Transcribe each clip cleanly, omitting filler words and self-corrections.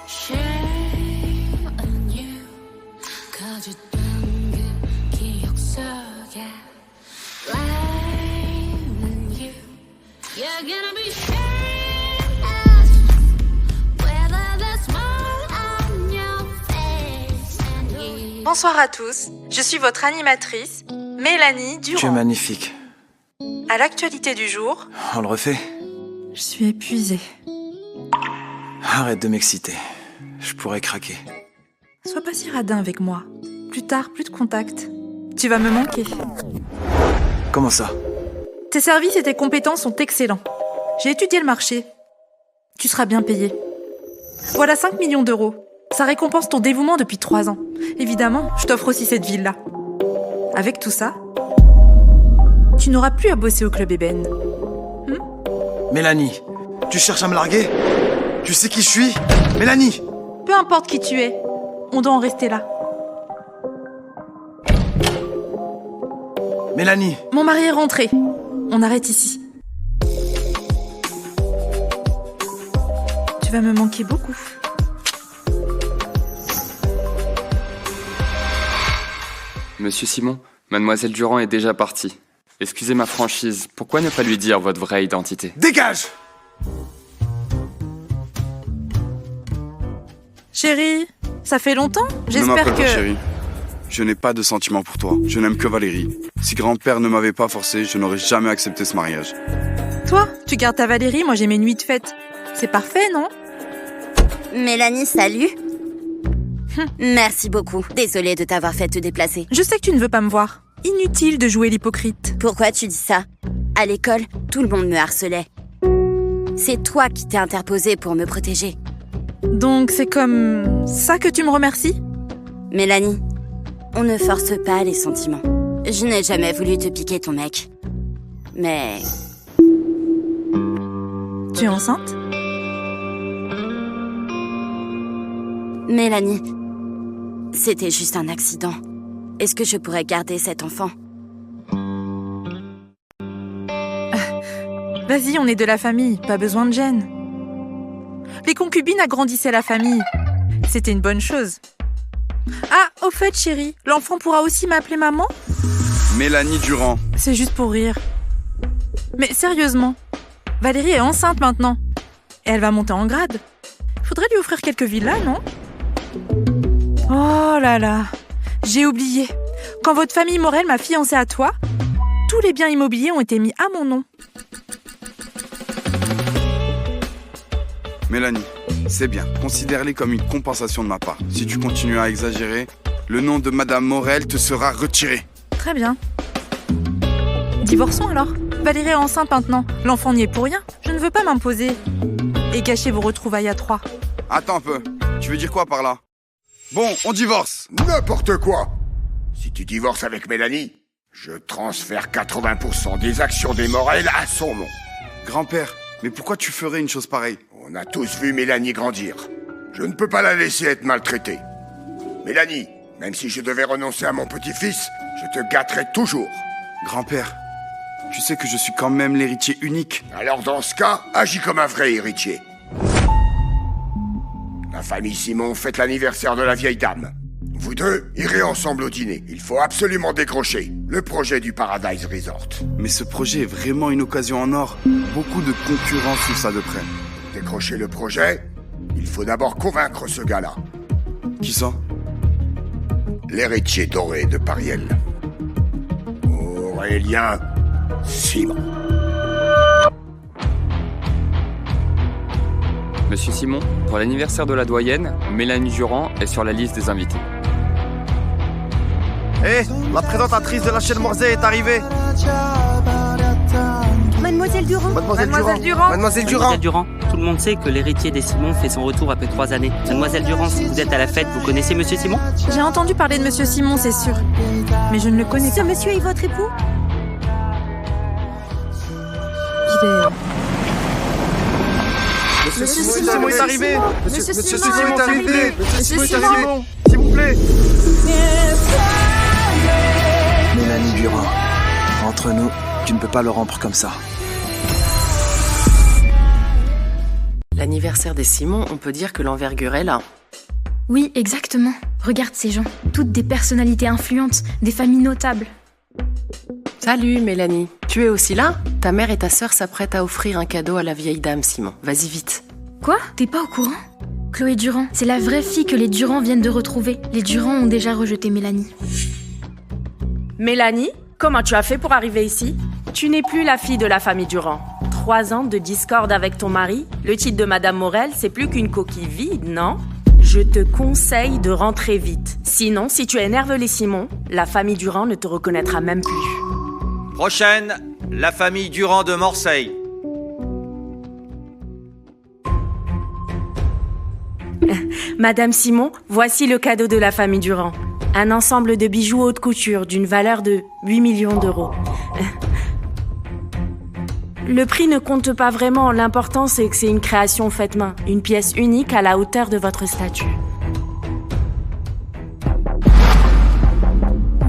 Shame on you. 거짓된 그 기억 속에 blame on you. You're gonna be shameless whether there's smile on your face and you. Bonsoir à tous, je suis votre animatrice, Mélanie Durand. Tu es magnifique. À l'actualité du jour, On le refait? je suis épuisée. Arrête de m'exciter. Je pourrais craquer. Sois pas si radin avec moi. Plus tard, plus de contact. Tu vas me manquer. Comment ça? Tes services et tes compétences sont excellents. J'ai étudié le marché. Tu seras bien payé. Voilà 5 millions d'euros. Ça récompense ton dévouement depuis 3 ans. Évidemment, je t'offre aussi cette ville-là. Avec tout ça, tu n'auras plus à bosser au club Ébène. Mélanie, tu cherches à me larguer? Tu sais qui je suis? Mélanie! Peu importe qui tu es, on doit en rester là. Mélanie! Mon mari est rentré. On arrête ici. Tu vas me manquer beaucoup. Monsieur Simon, mademoiselle Durand est déjà partie. Excusez ma franchise, pourquoi ne pas lui dire votre vraie identité? Dégage! Chérie, ça fait longtemps? Ne J'espère m'appelle que... pas chérie. Je n'ai pas de sentiments pour toi. Je n'aime que Valérie. Si grand-père ne m'avait pas forcé, je n'aurais jamais accepté ce mariage. Toi, tu gardes ta Valérie, moi j'ai mes nuits de fête. C'est parfait, non? Mélanie, salut. Merci beaucoup. Désolée de t'avoir fait te déplacer. Je sais que tu ne veux pas me voir. Inutile de jouer l'hypocrite. Pourquoi tu dis ça? À l'école, tout le monde me harcelait. C'est toi qui t'es interposée pour me protéger. Donc c'est comme ça que tu me remercies? Mélanie, on ne force pas les sentiments. Je n'ai jamais voulu te piquer ton mec. Mais... Tu es enceinte? Mélanie, c'était juste un accident. Est-ce que je pourrais garder cet enfant? Vas-y, on est de la famille, pas besoin de gêne. Les concubines agrandissaient la famille. C'était une bonne chose. Ah, au fait, chérie, l'enfant pourra aussi m'appeler maman? Mélanie Durand. C'est juste pour rire. Mais sérieusement, Valérie est enceinte maintenant. Et elle va monter en grade. Faudrait lui offrir quelques villas, non? Oh là là, j'ai oublié. Quand votre famille Morel m'a fiancée à toi, tous les biens immobiliers ont été mis à mon nom. Mélanie, c'est bien. Considère-les comme une compensation de ma part. Si tu continues à exagérer, le nom de Madame Morel te sera retiré. Très bien. Divorçons alors. Valérie est enceinte maintenant. L'enfant n'y est pour rien. Je ne veux pas m'imposer. Et gâcher vos retrouvailles à 3. Attends un peu. Tu veux dire quoi par là? Bon, on divorce. N'importe quoi! Si tu divorces avec Mélanie, je transfère 80% des actions des Morel à son nom. Grand-père, mais pourquoi tu ferais une chose pareille? On a tous vu Mélanie grandir. Je ne peux pas la laisser être maltraitée. Mélanie, même si je devais renoncer à mon petit-fils, je te gâterai toujours. Grand-père, tu sais que je suis quand même l'héritier unique. Alors dans ce cas, agis comme un vrai héritier. La famille Simon fête l'anniversaire de la vieille dame. Vous deux irez ensemble au dîner. Il faut absolument décrocher le projet du Paradise Resort. Mais ce projet est vraiment une occasion en or. Beaucoup de concurrents suivent ça de près. Pour décrocher le projet, il faut d'abord convaincre ce gars-là. Qui ça? L'héritier doré de Pariel. Aurélien Simon. Monsieur Simon, pour l'anniversaire de la doyenne, Mélanie Durand est sur la liste des invités. Hé, la présentatrice de la chaîne Morzé est arrivée. Mademoiselle Durand. Mademoiselle Durand. Mademoiselle Durand. Mademoiselle Durand, tout le monde sait que l'héritier des Simon fait son retour après 3 années. Mademoiselle Durand, si vous êtes à la fête, vous connaissez Monsieur Simon? J'ai entendu parler de Monsieur Simon, c'est sûr. Mais je ne le connais pas. Ce monsieur est votre époux? Il est... Monsieur Simon est arrivé. Monsieur Simon est arrivé. Monsieur Monsieur Simon. Simon, s'il vous plaît. Mélanie Durand. Entre nous, tu ne peux pas le rompre comme ça. L'anniversaire des Simon, on peut dire que l'envergure est là. Oui, exactement. Regarde ces gens. Toutes des personnalités influentes, des familles notables. Salut Mélanie. Tu es aussi là? Ta mère et ta sœur s'apprêtent à offrir un cadeau à la vieille dame, Simon. Vas-y vite. Quoi? T'es pas au courant? Chloé Durand, c'est la vraie fille que les Durand viennent de retrouver. Les Durand ont déjà rejeté Mélanie. Mélanie, comment tu as fait pour arriver ici? Tu n'es plus la fille de la famille Durand. 3 ans de discorde avec ton mari. Le titre de Madame Morel, c'est plus qu'une coquille vide, non? Je te conseille de rentrer vite. Sinon, si tu énerves les Simon, la famille Durand ne te reconnaîtra même plus. Prochaine, la famille Durand de Morseille. Madame Simon, voici le cadeau de la famille Durand. Un ensemble de bijoux haute couture d'une valeur de 8 millions d'euros. Le prix ne compte pas vraiment, l'important c'est que c'est une création faite main, une pièce unique à la hauteur de votre statue.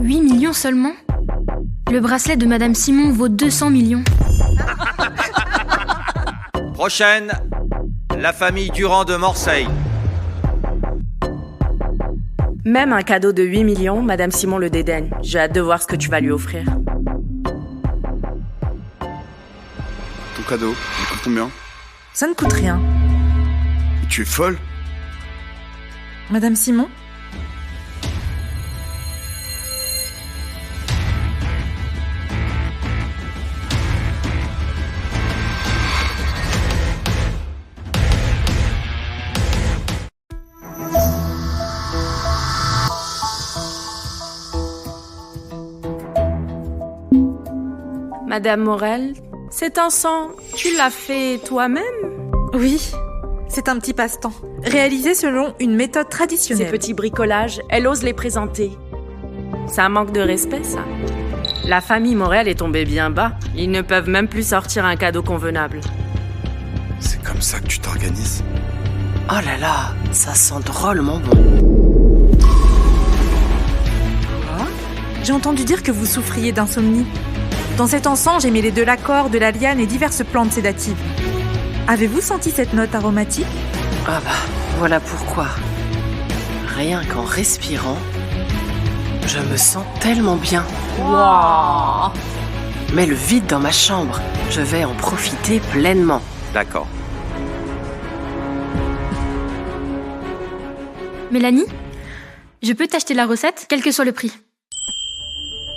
8 millions seulement? Le bracelet de Madame Simon vaut 200 millions. Prochaine, la famille Durand de Morseille. Même un cadeau de 8 millions, Madame Simon le dédaigne. J'ai hâte de voir ce que tu vas lui offrir. Ton cadeau, il coûte combien? Ça ne coûte rien. Tu es folle? Madame Simon? Madame Morel, cet encens, tu l'as fait toi-même? Oui, c'est un petit passe-temps. Réalisé selon une méthode traditionnelle. Ces petits bricolages, elle ose les présenter. C'est un manque de respect, ça. La famille Morel est tombée bien bas. Ils ne peuvent même plus sortir un cadeau convenable. C'est comme ça que tu t'organises? Oh là là, ça sent drôlement bon. J'ai entendu dire que vous souffriez d'insomnie. Dans cet encens, j'ai mêlé de l'accord, de la liane et diverses plantes sédatives. Avez-vous senti cette note aromatique? Ah bah, voilà pourquoi. Rien qu'en respirant, je me sens tellement bien. Wow. Mais le vide dans ma chambre, je vais en profiter pleinement. D'accord. Mélanie, je peux t'acheter la recette, quel que soit le prix.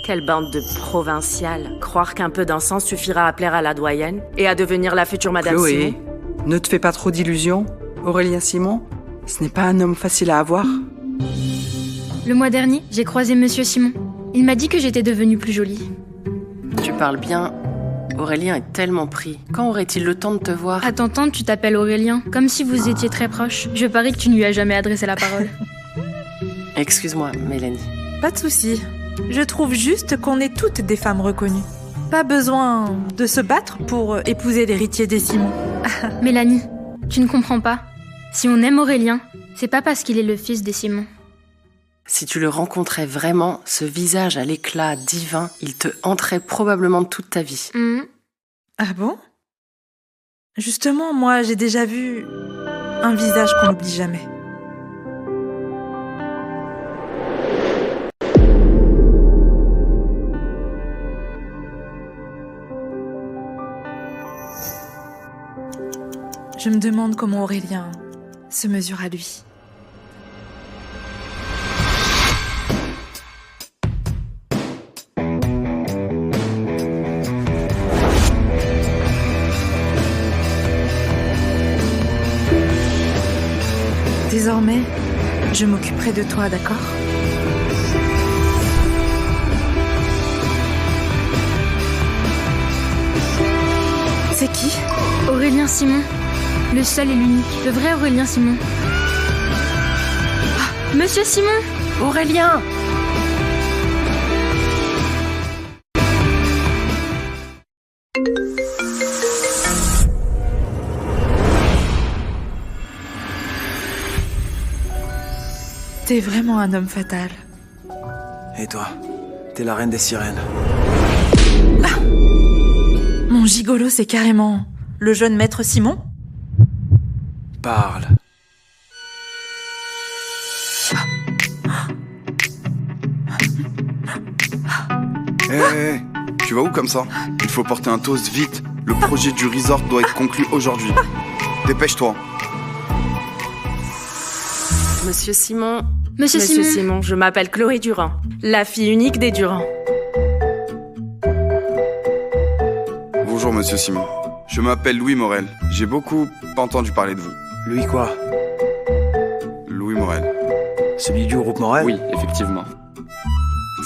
Quelle bande de provinciales. Croire qu'un peu d'encens suffira à plaire à la doyenne et à devenir la future Madame Chloé, Simon. Ne te fais pas trop d'illusions. Aurélien Simon, ce n'est pas un homme facile à avoir. Le mois dernier, j'ai croisé Monsieur Simon. Il m'a dit que j'étais devenue plus jolie. Tu parles bien. Aurélien est tellement pris. Quand aurait-il le temps de te voir? À t'entendre, tu t'appelles Aurélien, comme si vous étiez très proches. Je parie que tu ne lui as jamais adressé la parole. Excuse-moi, Mélanie. Pas de souci. Je trouve juste qu'on est toutes des femmes reconnues. Pas besoin de se battre pour épouser l'héritier des Simon. Mélanie, tu ne comprends pas. Si on aime Aurélien, c'est pas parce qu'il est le fils des Simon. Si tu le rencontrais vraiment, ce visage à l'éclat divin, il te hanterait probablement toute ta vie. Ah bon? Justement, moi, j'ai déjà vu un visage qu'on n'oublie jamais. Je me demande comment Aurélien se mesure à lui. Désormais, je m'occuperai de toi, d'accord? C'est qui? Aurélien Simon. Le seul et l'unique, le vrai Aurélien Simon. Ah, Monsieur Simon! Aurélien! T'es vraiment un homme fatal. Et toi, t'es la reine des sirènes. Ah! Mon gigolo, c'est carrément le jeune maître Simon? Parle. Hé, tu vas où comme ça? Il faut porter un toast vite. Le projet du resort doit être conclu aujourd'hui. Dépêche-toi. Monsieur Simon. Monsieur Simon. Je m'appelle Chloé Durand, la fille unique des Durand. Bonjour, monsieur Simon. Je m'appelle Louis Morel. J'ai beaucoup entendu parler de vous. Louis quoi? Louis Morel. Celui du groupe Morel? Oui, effectivement.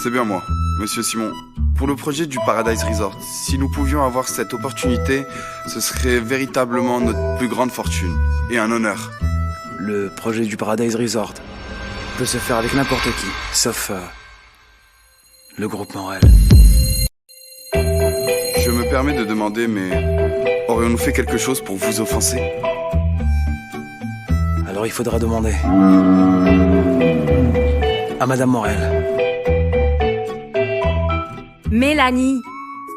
C'est bien moi, monsieur Simon. Pour le projet du Paradise Resort, si nous pouvions avoir cette opportunité, ce serait véritablement notre plus grande fortune et un honneur. Le projet du Paradise Resort peut se faire avec n'importe qui, sauf le groupe Morel. Je me permets de demander, mais aurions-nous fait quelque chose pour vous offenser? Alors il faudra demander à Madame Morel. Mélanie,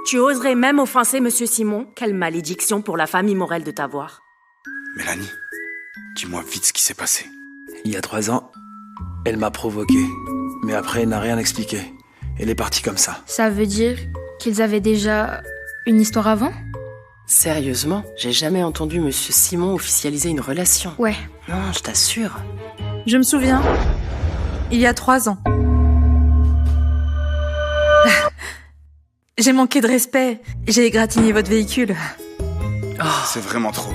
tu oserais même offenser Monsieur Simon? Quelle malédiction pour la famille Morel de t'avoir. Mélanie, dis-moi vite ce qui s'est passé. Il y a 3 ans, elle m'a provoqué, mais après elle n'a rien expliqué. Elle est partie comme ça. Ça veut dire qu'ils avaient déjà une histoire avant? Sérieusement, j'ai jamais entendu Monsieur Simon officialiser une relation. Ouais. Non, je t'assure. Je me souviens. Il y a 3 ans. J'ai manqué de respect. J'ai égratigné votre véhicule. C'est vraiment trop.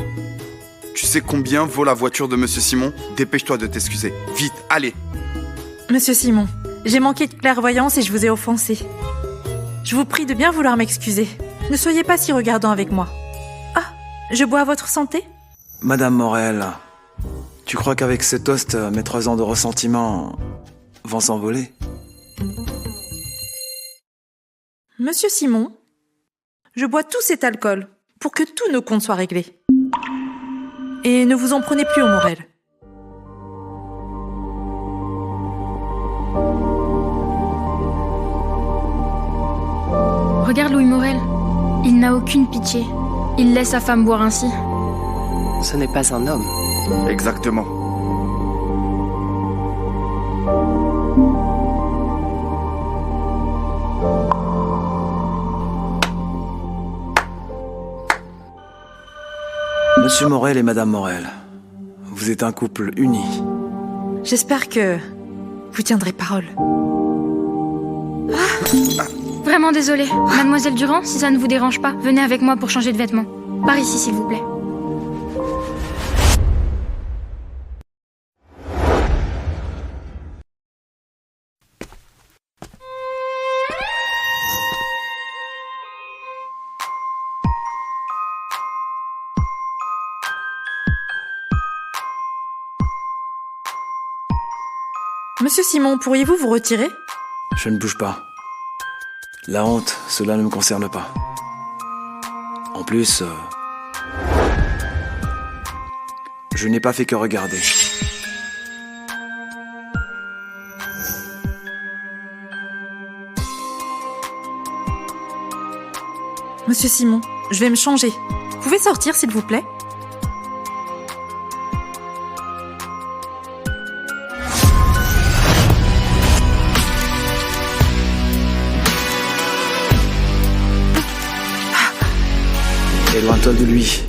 Tu sais combien vaut la voiture de Monsieur Simon? Dépêche-toi de t'excuser. Vite, allez. Monsieur Simon, j'ai manqué de clairvoyance et je vous ai offensé. Je vous prie de bien vouloir m'excuser. Ne soyez pas si regardant avec moi. Ah, je bois à votre santé? Madame Morel, tu crois qu'avec ce toast, mes 3 ans de ressentiment vont s'envoler? Monsieur Simon, je bois tout cet alcool pour que tous nos comptes soient réglés. Et ne vous en prenez plus au Morel. Regarde Louis Morel. Il n'a aucune pitié. Il laisse sa femme boire ainsi. Ce n'est pas un homme. Exactement. Monsieur Morel et Madame Morel, vous êtes un couple uni. J'espère que vous tiendrez parole. Vraiment désolée. Mademoiselle Durand, si ça ne vous dérange pas, venez avec moi pour changer de vêtements. Par ici, s'il vous plaît. Monsieur Simon, pourriez-vous vous retirer? Je ne bouge pas. La honte, cela ne me concerne pas. En plus, je n'ai pas fait que regarder. Monsieur Simon, je vais me changer. Vous pouvez sortir, s'il vous plaît? Éloigne-toi de lui.